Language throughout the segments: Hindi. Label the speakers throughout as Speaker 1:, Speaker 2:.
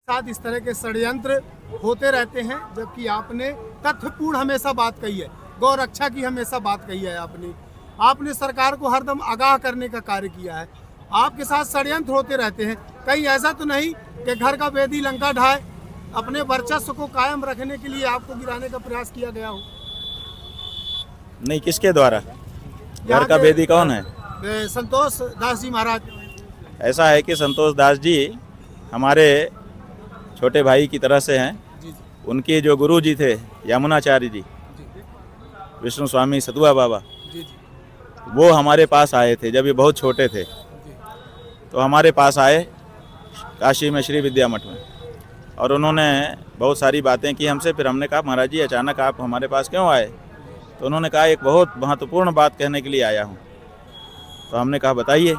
Speaker 1: साथ इस तरह के षड्यंत्र होते रहते हैं, जबकि आपने तथ्यपूर्ण हमेशा बात कही है, गौ रक्षा की हमेशा बात कही है। आपने सरकार को हरदम आगाह करने का कार्य किया है। आपके साथ षड्यंत्र होते रहते हैं। कहीं ऐसा तो नहीं कि घर का वेदी लंका ढाए, अपने वर्चस्व को कायम रखने के लिए आपको गिराने का प्रयास किया गया हो?
Speaker 2: नहीं, किसके द्वारा? घर का वेदी कौन है?
Speaker 1: संतोष दास जी महाराज।
Speaker 2: ऐसा है कि संतोष दास जी हमारे छोटे भाई की तरह से हैं। उनके जो गुरु जी थे यमुनाचार्य जी, विष्णु स्वामी सतुआ बाबा, वो हमारे पास आए थे जब ये बहुत छोटे थे। तो हमारे पास आए काशी में श्री विद्या मठ में, और उन्होंने बहुत सारी बातें की हमसे। फिर हमने कहा महाराज जी अचानक आप हमारे पास क्यों आए? तो उन्होंने कहा एक बहुत महत्वपूर्ण बात कहने के लिए आया हूँ। तो हमने कहा बताइए।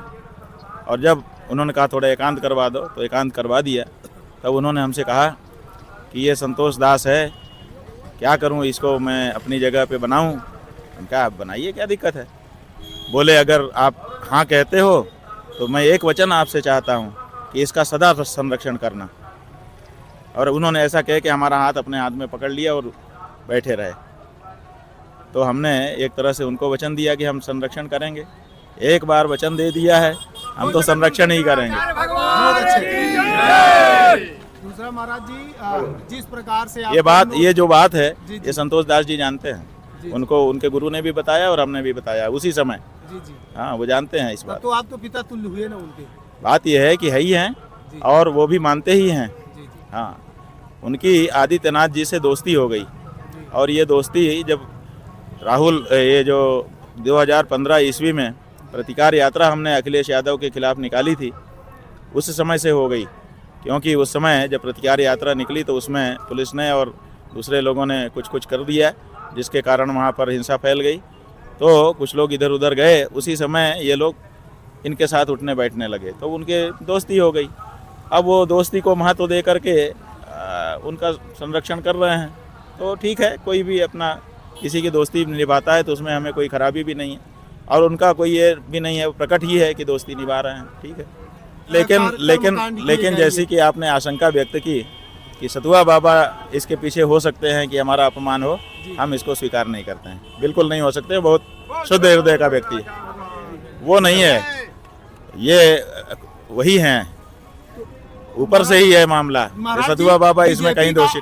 Speaker 2: और जब उन्होंने कहा थोड़ा एकांत करवा दो, तो एकांत करवा दिया। तब उन्होंने हमसे कहा कि ये संतोष दास है, क्या करूं, इसको मैं अपनी जगह पे बनाऊं? हम कहा आप बनाइए, क्या दिक्कत है। बोले अगर आप हाँ कहते हो तो मैं एक वचन आपसे चाहता हूं कि इसका सदा संरक्षण करना। और उन्होंने ऐसा कह के हमारा हाथ अपने हाथ में पकड़ लिया और बैठे रहे। तो हमने एक तरह से उनको वचन दिया कि हम संरक्षण करेंगे। एक बार वचन दे दिया है, हम तो संरक्षण ही करेंगे।
Speaker 1: दूसरा महाराज जी, जिस प्रकार से
Speaker 2: ये जो बात है ये संतोष दास जी जानते हैं। उनको उनके गुरु ने भी बताया और हमने भी बताया उसी समय। हाँ, वो जानते हैं इस बात।
Speaker 1: तो आप तो पिता तुल्य हुए ना उनके।
Speaker 2: बात यह है कि है ही हैं और वो भी मानते ही हैं। हाँ, उनकी आदित्यनाथ जी से दोस्ती हो गई। और ये दोस्ती जब राहुल ये जो 2015 ईस्वी में प्रतिकार यात्रा हमने अखिलेश यादव के खिलाफ निकाली थी, उस समय से हो गई। क्योंकि उस समय जब प्रतिकार यात्रा निकली तो उसमें पुलिस ने और दूसरे लोगों ने कुछ कर दिया, जिसके कारण वहाँ पर हिंसा फैल गई। तो कुछ लोग इधर उधर गए, उसी समय ये लोग इनके साथ उठने बैठने लगे, तो उनके दोस्ती हो गई। अब वो दोस्ती को महत्व दे करके उनका संरक्षण कर रहे हैं। तो ठीक है, कोई भी अपना किसी की दोस्ती निभाता है तो उसमें हमें कोई खराबी भी नहीं है, और उनका कोई ये भी नहीं है, प्रकट ही है कि दोस्ती निभा रहे हैं। ठीक है, लेकिन जैसी कि आपने आशंका व्यक्त की कि सतुआ बाबा इसके पीछे हो सकते हैं कि हमारा अपमान हो, हम इसको स्वीकार नहीं करते हैं। बिल्कुल नहीं हो सकते। बहुत शुद्ध हृदय का व्यक्ति वो नहीं है, ये वही हैं। ऊपर से ही है मामला। सतुआ बाबा इसमें कहीं दोषी